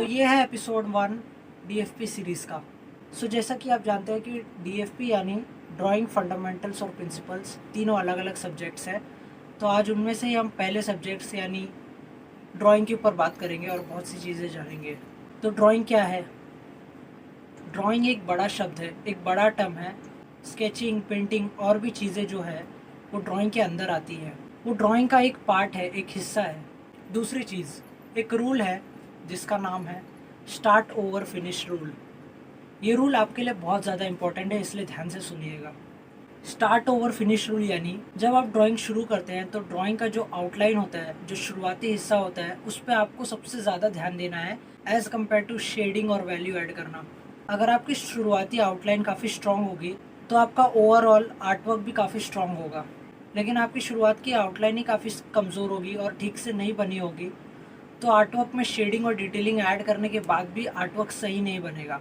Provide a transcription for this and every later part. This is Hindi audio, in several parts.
ये है एपिसोड 1 डीएफपी सीरीज़ का। जैसा कि आप जानते हैं कि डीएफपी यानी ड्राइंग फंडामेंटल्स और प्रिंसिपल्स तीनों अलग अलग सब्जेक्ट्स हैं। तो आज उनमें से ही हम पहले सब्जेक्ट्स यानी ड्राइंग के ऊपर बात करेंगे और बहुत सी चीज़ें जानेंगे। तो ड्राइंग क्या है? ड्राइंग एक बड़ा शब्द है, एक बड़ा टर्म है। स्केचिंग, पेंटिंग और भी चीज़ें जो है वो ड्राइंग के अंदर आती है। वो ड्राइंग का एक पार्ट है, एक हिस्सा है। दूसरी चीज़, एक रूल है जिसका नाम है स्टार्ट ओवर फिनिश रूल। ये रूल आपके लिए बहुत ज़्यादा इंपॉर्टेंट है, इसलिए ध्यान से सुनिएगा। स्टार्ट ओवर फिनिश रूल यानी जब आप ड्राइंग शुरू करते हैं तो ड्राइंग का जो आउटलाइन होता है, जो शुरुआती हिस्सा होता है, उस पर आपको सबसे ज़्यादा ध्यान देना है एज़ कम्पेयर टू शेडिंग और वैल्यू ऐड करना। अगर आपकी शुरुआती आउटलाइन काफ़ी स्ट्रॉन्ग होगी तो आपका ओवरऑल आर्टवर्क भी काफ़ी स्ट्रॉन्ग होगा। लेकिन आपकी शुरुआत की आउटलाइन ही काफ़ी कमज़ोर होगी और ठीक से नहीं बनी होगी तो आर्टवर्क में शेडिंग और डिटेलिंग ऐड करने के बाद भी आर्टवर्क सही नहीं बनेगा।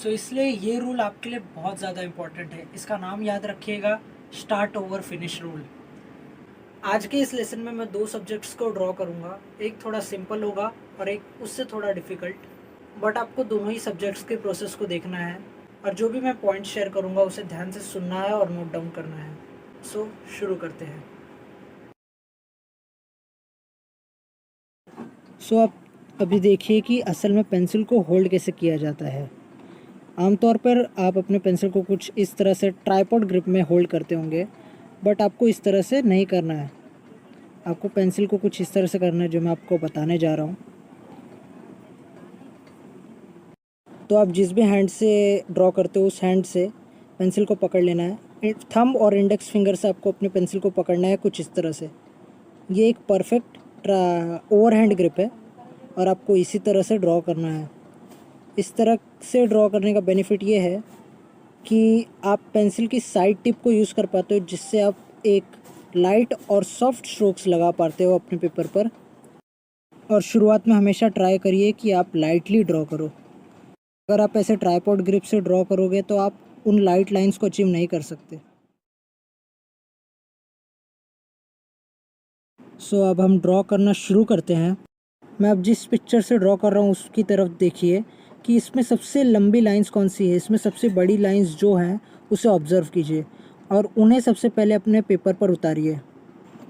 इसलिए ये रूल आपके लिए बहुत ज़्यादा इम्पॉर्टेंट है। इसका नाम याद रखिएगा, स्टार्ट ओवर फिनिश रूल। आज के इस लेसन में मैं दो सब्जेक्ट्स को ड्रॉ करूँगा। एक थोड़ा सिंपल होगा और एक उससे थोड़ा डिफ़िकल्ट, बट आपको दोनों ही सब्जेक्ट्स के प्रोसेस को देखना है और जो भी मैं पॉइंट शेयर करूँगा उसे ध्यान से सुनना है और नोट डाउन करना है। शुरू करते हैं। आप अभी देखिए कि असल में पेंसिल को होल्ड कैसे किया जाता है। आमतौर पर आप अपने पेंसिल को कुछ इस तरह से ट्राइपॉड ग्रिप में होल्ड करते होंगे, बट आपको इस तरह से नहीं करना है। आपको पेंसिल को कुछ इस तरह से करना है जो मैं आपको बताने जा रहा हूँ। तो आप जिस भी हैंड से ड्रॉ करते हो उस हैंड से पेंसिल को पकड़ लेना है। थंब और इंडेक्स फिंगर से आपको अपने पेंसिल को पकड़ना है कुछ इस तरह से। ये एक परफेक्ट ओवरहैंड ग्रिप है और आपको इसी तरह से ड्रॉ करना है। इस तरह से ड्रॉ करने का बेनिफिट ये है कि आप पेंसिल की साइड टिप को यूज़ कर पाते हो, जिससे आप एक लाइट और सॉफ्ट स्ट्रोक्स लगा पाते हो अपने पेपर पर। और शुरुआत में हमेशा ट्राई करिए कि आप लाइटली ड्रॉ करो। अगर आप ऐसे ट्राइपॉड ग्रिप से ड्रॉ करोगे तो आप उन लाइट लाइंस को अचीव नहीं कर सकते। अब हम ड्रॉ करना शुरू करते हैं। मैं अब जिस पिक्चर से ड्रॉ कर रहा हूँ उसकी तरफ देखिए कि इसमें सबसे लंबी लाइंस कौन सी है। इसमें सबसे बड़ी लाइंस जो हैं उसे ऑब्ज़र्व कीजिए और उन्हें सबसे पहले अपने पेपर पर उतारिए।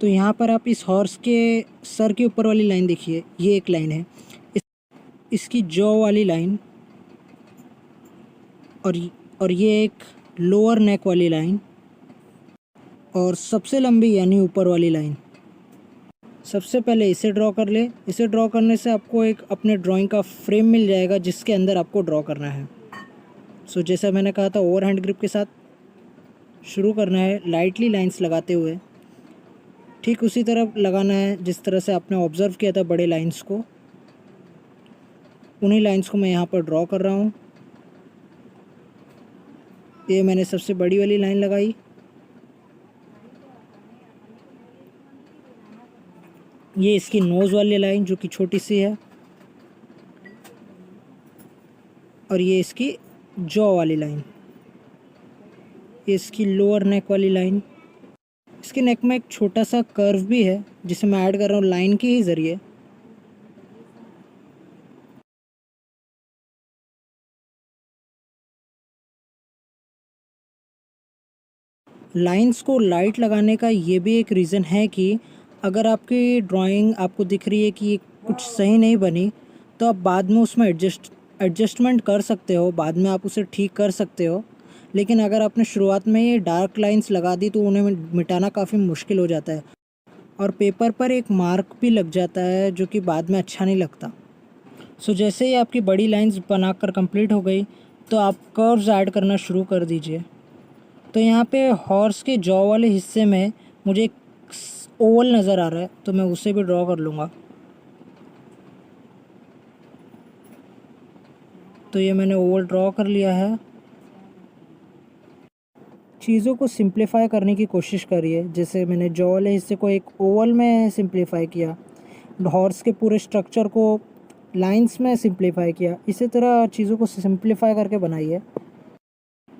तो यहाँ पर आप इस हॉर्स के सर के ऊपर वाली लाइन देखिए, ये एक लाइन है। इसकी जॉ वाली लाइन और ये एक लोअर नेक वाली लाइन और सबसे लंबी यानी ऊपर वाली लाइन। सबसे पहले इसे ड्रॉ कर ले। इसे ड्रॉ करने से आपको एक अपने ड्राइंग का फ्रेम मिल जाएगा जिसके अंदर आपको ड्रॉ करना है। जैसा मैंने कहा था, ओवर हैंड ग्रिप के साथ शुरू करना है, लाइटली लाइंस लगाते हुए। ठीक उसी तरह लगाना है जिस तरह से आपने ऑब्ज़र्व किया था बड़े लाइंस को। उन्हीं लाइंस को मैं यहाँ पर ड्रॉ कर रहा हूँ। ये मैंने सबसे बड़ी वाली लाइन लगाई। ये इसकी नोज़ वाली लाइन जो कि छोटी सी है और ये इसकी जॉ वाली लाइन। ये इसकी लोअर नेक वाली लाइन। इसके नेक में एक छोटा सा कर्व भी है जिसे मैं ऐड कर रहा हूँ लाइन के ही ज़रिए। लाइंस को लाइट लगाने का ये भी एक रीज़न है कि अगर आपकी ड्राइंग आपको दिख रही है कि कुछ सही नहीं बनी तो आप बाद में उसमें एडजस्टमेंट कर सकते हो, बाद में आप उसे ठीक कर सकते हो। लेकिन अगर आपने शुरुआत में ये डार्क लाइंस लगा दी तो उन्हें मिटाना काफ़ी मुश्किल हो जाता है और पेपर पर एक मार्क भी लग जाता है जो कि बाद में अच्छा नहीं लगता। जैसे ही आपकी बड़ी लाइंस बनाकर कंप्लीट हो गई तो आप कर्व्स ऐड करना शुरू कर दीजिए। तो यहाँ पे हॉर्स के जॉ वाले हिस्से में मुझे एक ओवल नज़र आ रहा है तो मैं उसे भी ड्रॉ कर लूँगा। तो ये मैंने ओवल ड्रॉ कर लिया है। चीज़ों को सिंप्लीफाई करने की कोशिश करिए। जैसे मैंने जॉ वाले हिस्से को एक ओवल में सिंप्लीफाई किया, हॉर्स के पूरे स्ट्रक्चर को लाइंस में सिंप्लीफाई किया। इसी तरह चीज़ों को सिंप्लीफाई करके बनाइए।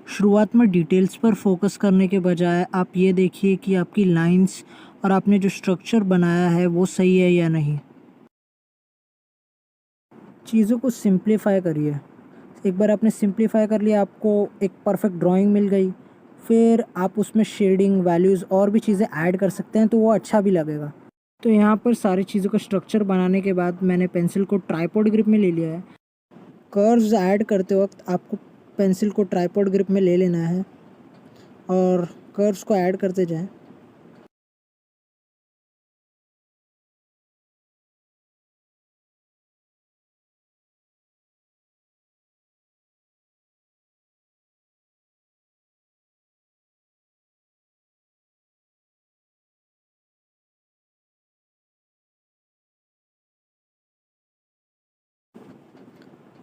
शुरुआत में डिटेल्स पर फोकस करने के बजाय आप ये देखिए कि आपकी लाइंस और आपने जो स्ट्रक्चर बनाया है वो सही है या नहीं। चीज़ों को सिंप्लीफाई करिए। एक बार आपने सिंप्लीफाई कर लिया, आपको एक परफेक्ट ड्राइंग मिल गई, फिर आप उसमें शेडिंग, वैल्यूज़ और भी चीज़ें ऐड कर सकते हैं, तो वो अच्छा भी लगेगा। तो यहाँ पर सारी चीज़ों का स्ट्रक्चर बनाने के बाद मैंने पेंसिल को ट्राइपॉड ग्रिप में ले लिया है। कर्व्स ऐड करते वक्त आपको पेंसिल को ट्राइपॉड ग्रिप में ले लेना है और कर्व्स को ऐड करते जाएं।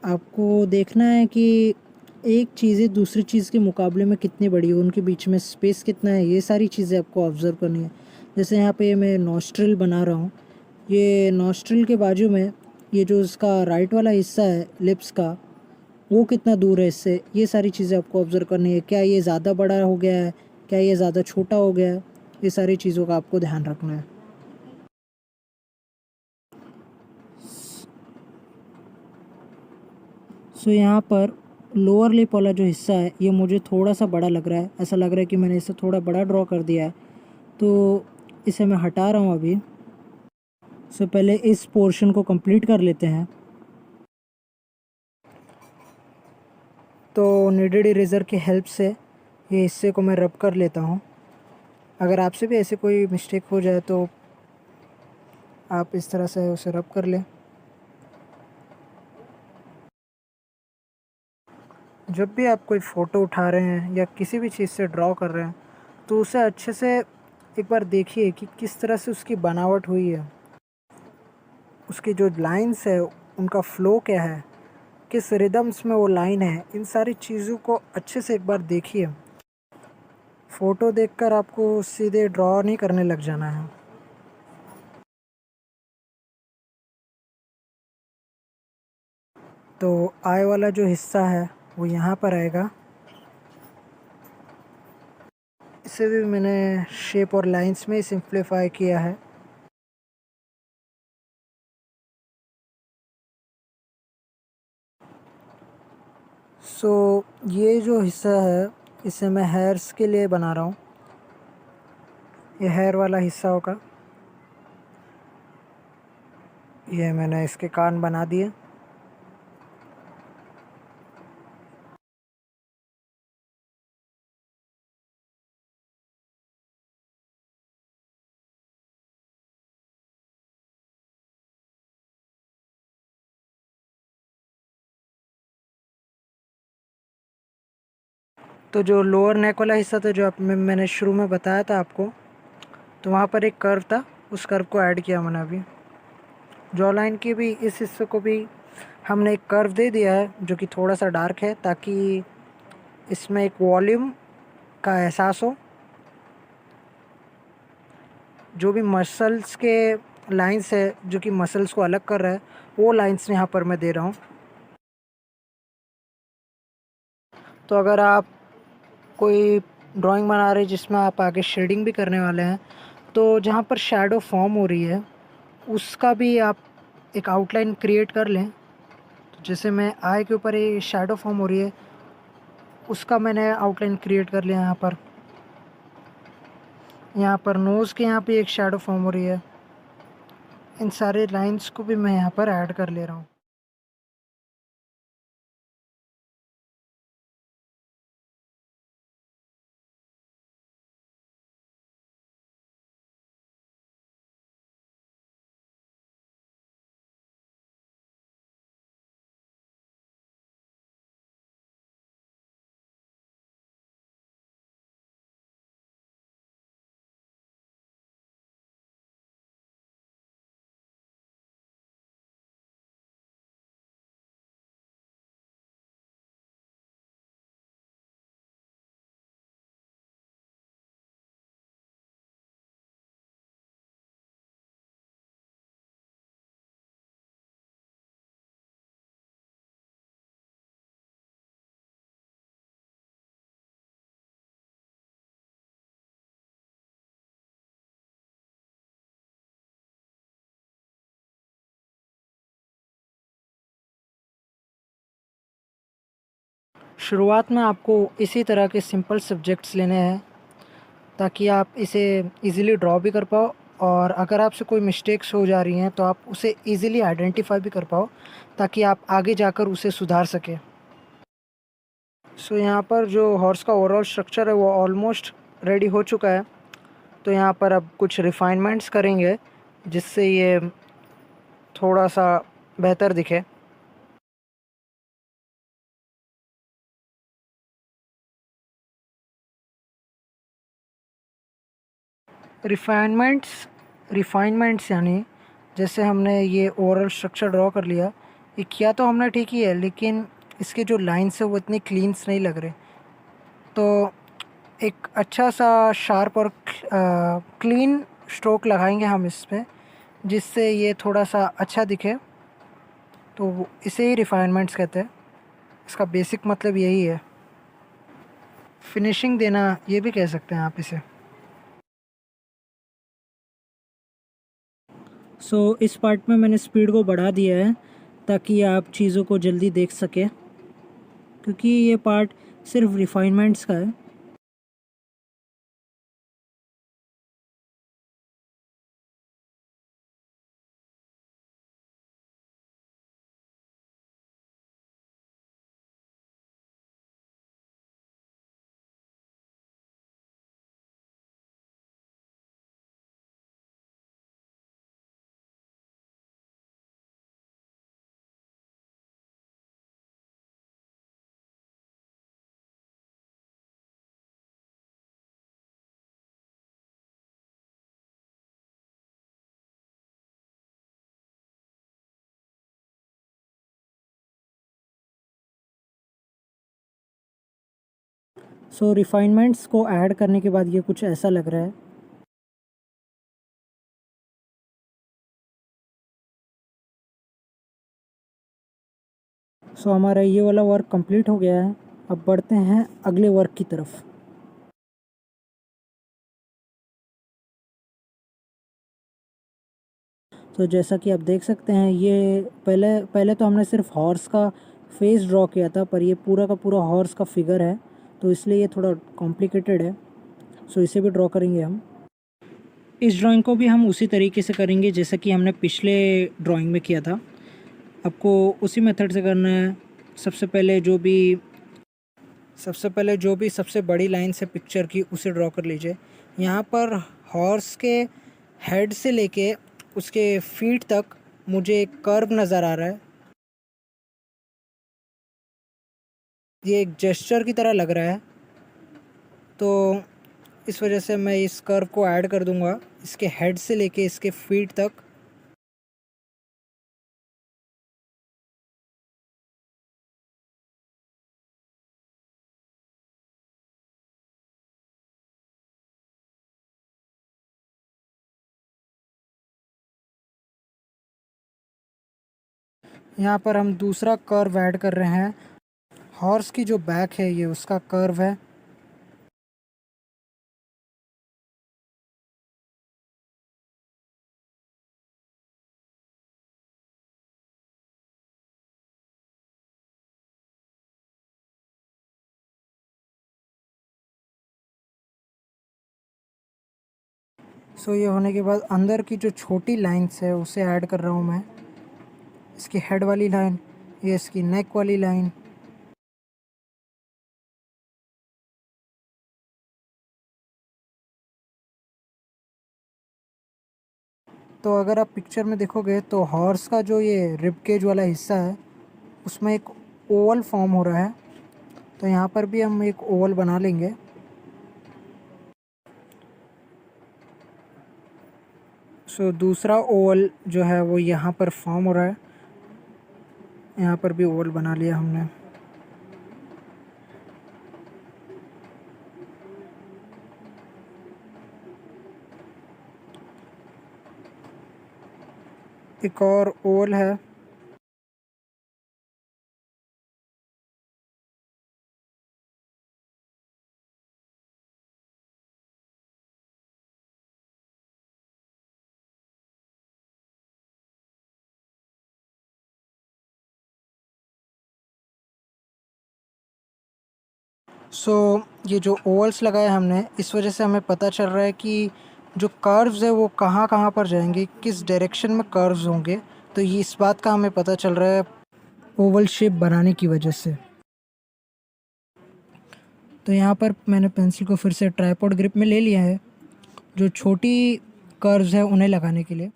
आपको देखना है कि एक चीज़ें दूसरी चीज़ के मुकाबले में कितनी बड़ी है, उनके बीच में स्पेस कितना है, ये सारी चीज़ें आपको ऑब्ज़र्व करनी है। जैसे यहाँ पे मैं नॉस्ट्रिल बना रहा हूँ, ये नॉस्ट्रिल के बाजू में ये जो इसका राइट वाला हिस्सा है लिप्स का, वो कितना दूर है इससे, ये सारी चीज़ें आपको ऑब्ज़र्व करनी है। क्या ये ज़्यादा बड़ा हो गया है, क्या ये ज़्यादा छोटा हो गया है, ये सारी चीज़ों का आपको ध्यान रखना है। सो यहाँ पर लोअर लिप वाला जो हिस्सा है ये मुझे थोड़ा सा बड़ा लग रहा है, ऐसा लग रहा है कि मैंने इसे थोड़ा बड़ा ड्रॉ कर दिया है, तो इसे मैं हटा रहा हूँ अभी। सो पहले इस पोर्शन को कंप्लीट कर लेते हैं। तो निडेड इरेज़र की हेल्प से ये हिस्से को मैं रब कर लेता हूँ। अगर आपसे भी ऐसे कोई मिस्टेक हो जाए तो आप इस तरह से उसे रब कर लें। जब भी आप कोई फ़ोटो उठा रहे हैं या किसी भी चीज़ से ड्रॉ कर रहे हैं, तो उसे अच्छे से एक बार देखिए कि किस तरह से उसकी बनावट हुई है, उसकी जो लाइन्स है उनका फ़्लो क्या है, किस रिदम्स में वो लाइन है, इन सारी चीज़ों को अच्छे से एक बार देखिए। फ़ोटो देखकर आपको सीधे ड्रॉ नहीं करने लग जाना है। तो आई वाला जो हिस्सा है वो यहाँ पर आएगा। इसे भी मैंने शेप और लाइंस में ही सिंप्लीफाई किया है। सो ये जो हिस्सा है इसे मैं हेयर्स के लिए बना रहा हूँ। ये हेयर वाला हिस्सा होगा। ये मैंने इसके कान बना दिए। तो जो लोअर नेक वाला हिस्सा था, जो मैंने शुरू में बताया था आपको, तो वहाँ पर एक कर्व था, उस कर्व को ऐड किया मैंने अभी। जॉ लाइन के भी इस हिस्से को भी हमने एक कर्व दे दिया है जो कि थोड़ा सा डार्क है, ताकि इसमें एक वॉल्यूम का एहसास हो। जो भी मसल्स के लाइंस है जो कि मसल्स को अलग कर रहा है, वो लाइंस यहाँ पर मैं दे रहा हूँ। तो अगर आप कोई ड्राइंग बना रहे हैं जिसमें आप आगे शेडिंग भी करने वाले हैं, तो जहाँ पर शैडो फॉर्म हो रही है उसका भी आप एक आउटलाइन क्रिएट कर लें। तो जैसे मैं आई के ऊपर ये शैडो फॉर्म हो रही है, उसका मैंने आउटलाइन क्रिएट कर लिया। यहाँ पर नोज़ के यहाँ पे एक शैडो फॉर्म हो रही है। इन सारे लाइंस को भी मैं यहाँ पर ऐड कर ले रहा हूँ। शुरुआत में आपको इसी तरह के सिंपल सब्जेक्ट्स लेने हैं ताकि आप इसे इजीली ड्रॉ भी कर पाओ, और अगर आपसे कोई मिस्टेक्स हो जा रही हैं तो आप उसे इजीली आइडेंटिफाई भी कर पाओ ताकि आप आगे जाकर उसे सुधार सकें। सो यहाँ पर जो हॉर्स का ओवरऑल स्ट्रक्चर है वो ऑलमोस्ट रेडी हो चुका है। तो यहाँ पर अब कुछ रिफाइनमेंट्स करेंगे जिससे ये थोड़ा सा बेहतर दिखे। रिफाइनमेंट्स रिफाइनमेंट्स यानी जैसे हमने ये ओवरऑल स्ट्रक्चर ड्रॉ कर लिया, ये किया तो हमने ठीक ही है, लेकिन इसके जो लाइन्स है वो इतने क्लीन्स नहीं लग रहे। तो एक अच्छा सा शार्प और क्लीन स्ट्रोक लगाएंगे हम इसमें, जिससे ये थोड़ा सा अच्छा दिखे। तो इसे ही रिफाइनमेंट्स कहते हैं। इसका बेसिक मतलब यही है, फिनिशिंग देना ये भी कह सकते हैं आप इसे। इस पार्ट में मैंने स्पीड को बढ़ा दिया है ताकि आप चीज़ों को जल्दी देख सकें, क्योंकि ये पार्ट सिर्फ रिफाइनमेंट्स का है। रिफाइनमेंट्स को ऐड करने के बाद ये कुछ ऐसा लग रहा है। हमारा ये वाला वर्क कंप्लीट हो गया है। अब बढ़ते हैं अगले वर्क की तरफ। जैसा कि आप देख सकते हैं, ये पहले पहले तो हमने सिर्फ हॉर्स का फेस ड्रॉ किया था, पर ये पूरा का पूरा हॉर्स का फिगर है, तो इसलिए ये थोड़ा कॉम्प्लिकेटेड है। इसे भी ड्रॉ करेंगे हम। इस ड्राइंग को भी हम उसी तरीके से करेंगे जैसा कि हमने पिछले ड्राइंग में किया था। आपको उसी मेथड से करना है। सबसे पहले जो भी सबसे बड़ी लाइन से पिक्चर की उसे ड्रॉ कर लीजिए। यहाँ पर हॉर्स के हेड से लेके उसके फीट तक मुझे एक कर्व नज़र आ रहा है। ये एक जेस्चर की तरह लग रहा है, तो इस वजह से मैं इस कर्व को ऐड कर दूंगा इसके हेड से लेके इसके फीट तक। यहाँ पर हम दूसरा कर्व ऐड कर रहे हैं। हॉर्स की जो बैक है ये उसका कर्व है। ये होने के बाद अंदर की जो छोटी लाइंस है उसे ऐड कर रहा हूँ मैं। इसकी हेड वाली लाइन, ये इसकी नेक वाली लाइन। तो अगर आप पिक्चर में देखोगे तो हॉर्स का जो ये रिब केज वाला हिस्सा है उसमें एक ओवल फॉर्म हो रहा है, तो यहाँ पर भी हम एक ओवल बना लेंगे। दूसरा ओवल जो है वो यहाँ पर फॉर्म हो रहा है। यहाँ पर भी ओवल बना लिया हमने। एक और ओवल है। सो ये जो ओवल्स लगाए हमने, इस वजह से हमें पता चल रहा है कि जो कर्व्स है वो कहाँ कहाँ पर जाएंगे, किस डायरेक्शन में कर्व्स होंगे। तो ये इस बात का हमें पता चल रहा है ओवल शेप बनाने की वजह से। तो यहाँ पर मैंने पेंसिल को फिर से ट्राइपॉड ग्रिप में ले लिया है, जो छोटी कर्व्स है उन्हें लगाने के लिए।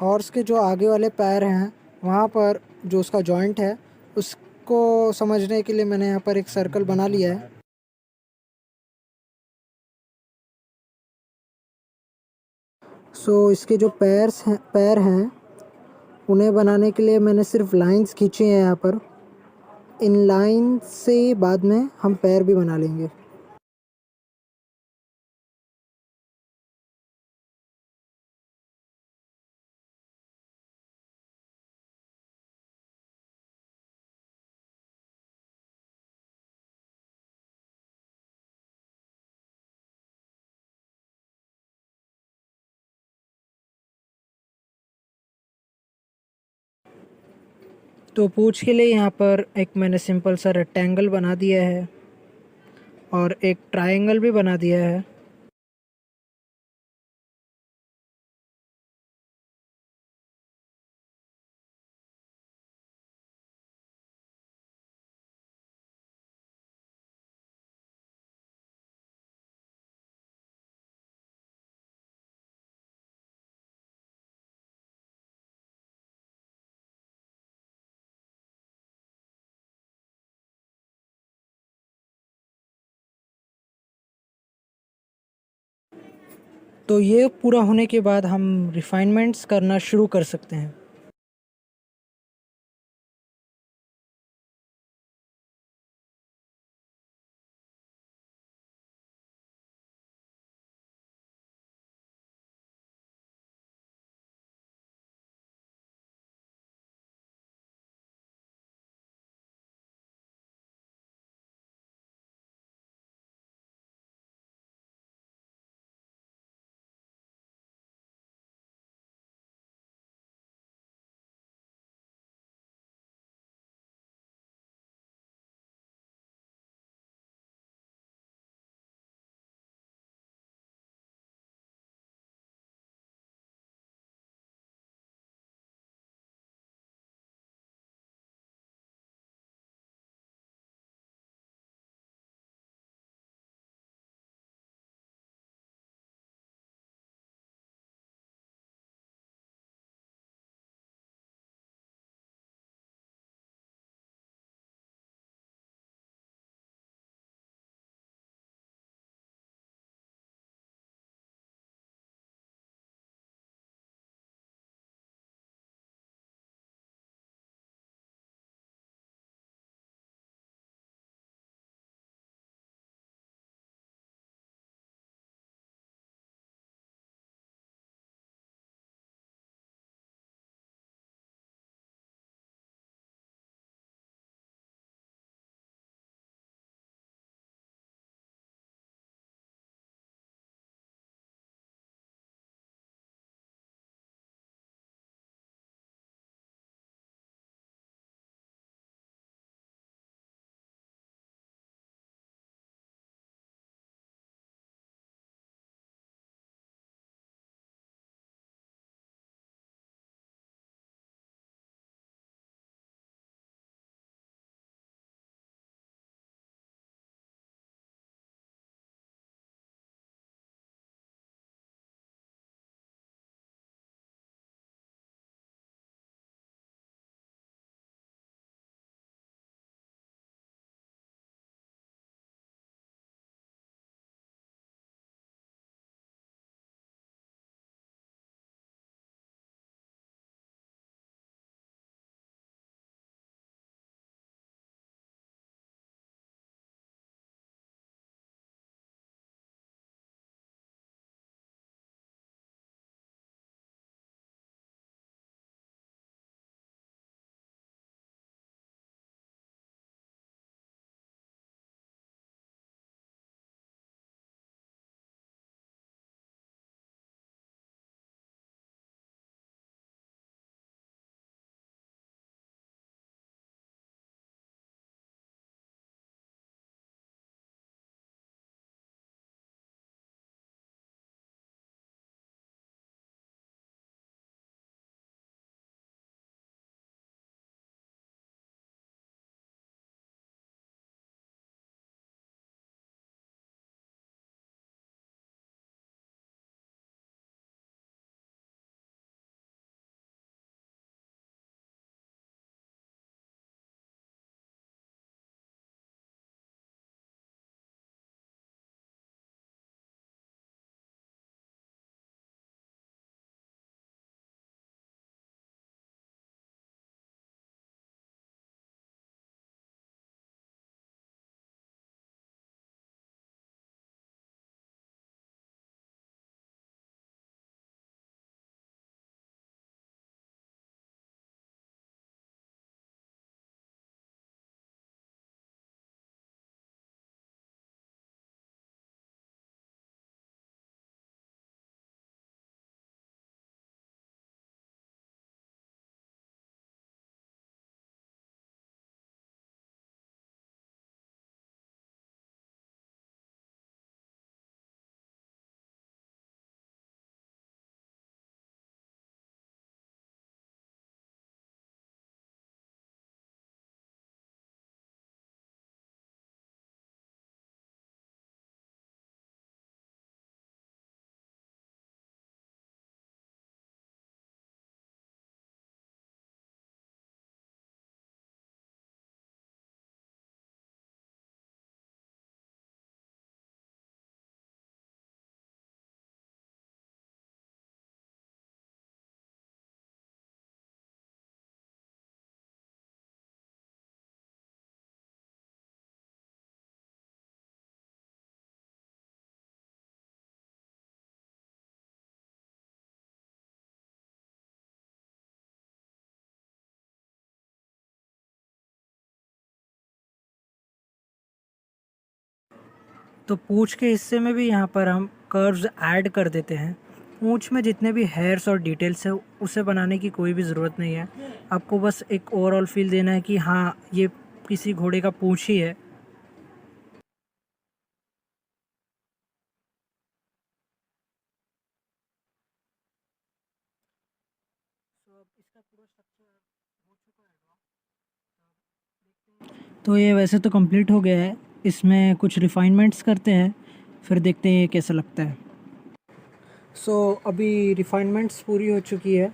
हॉर्स के जो आगे वाले पैर हैं वहाँ पर जो उसका जॉइंट है उसको समझने के लिए मैंने यहाँ पर एक सर्कल बना लिया है। इसके जो पैर हैं उन्हें बनाने के लिए मैंने सिर्फ लाइंस खींची हैं यहाँ पर। इन लाइन से बाद में हम पैर भी बना लेंगे। तो पूँछ के लिए यहाँ पर एक मैंने सिंपल सा रेक्टेंगल बना दिया है और एक ट्रायंगल भी बना दिया है। तो ये पूरा होने के बाद हम रिफाइनमेंट्स करना शुरू कर सकते हैं। तो पूँछ के हिस्से में भी यहाँ पर हम कर्व्स ऐड कर देते हैं। पूँछ में जितने भी हेयर्स और डिटेल्स है उसे बनाने की कोई भी ज़रूरत नहीं है। आपको बस एक ओवरऑल फील देना है कि हाँ, ये किसी घोड़े का पूँछ ही है। तो ये वैसे तो कंप्लीट हो गया है, इसमें कुछ रिफाइनमेंट्स करते हैं, फिर देखते हैं ये कैसा लगता है। अभी रिफाइनमेंट्स पूरी हो चुकी है।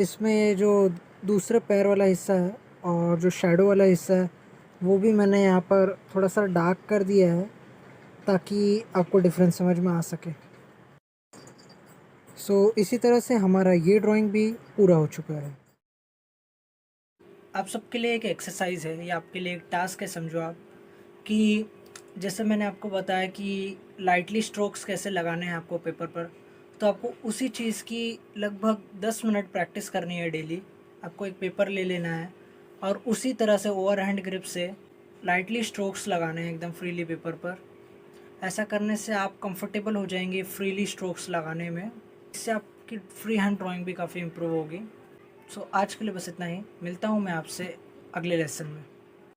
इसमें ये जो दूसरे पैर वाला हिस्सा है और जो शैडो वाला हिस्सा है वो भी मैंने यहाँ पर थोड़ा सा डार्क कर दिया है ताकि आपको डिफरेंस समझ में आ सके। इसी तरह से हमारा ये ड्राइंग भी पूरा हो चुका है। आप सबके लिए एक एक्सरसाइज है, ये आपके लिए एक टास्क है, समझो आप कि जैसे मैंने आपको बताया कि लाइटली स्ट्रोक्स कैसे लगाने हैं आपको पेपर पर, तो आपको उसी चीज़ की लगभग 10 मिनट प्रैक्टिस करनी है डेली। आपको एक पेपर ले लेना है और उसी तरह से ओवर हैंड ग्रिप से लाइटली स्ट्रोक्स लगाने हैं एकदम फ्रीली पेपर पर। ऐसा करने से आप कंफर्टेबल हो जाएंगे फ्रीली स्ट्रोक्स लगाने में। इससे आपकी फ्री हैंड ड्राइंग भी काफ़ी इम्प्रूव होगी। आज के लिए बस इतना ही। मिलता हूँ मैं आपसे अगले लेसन में।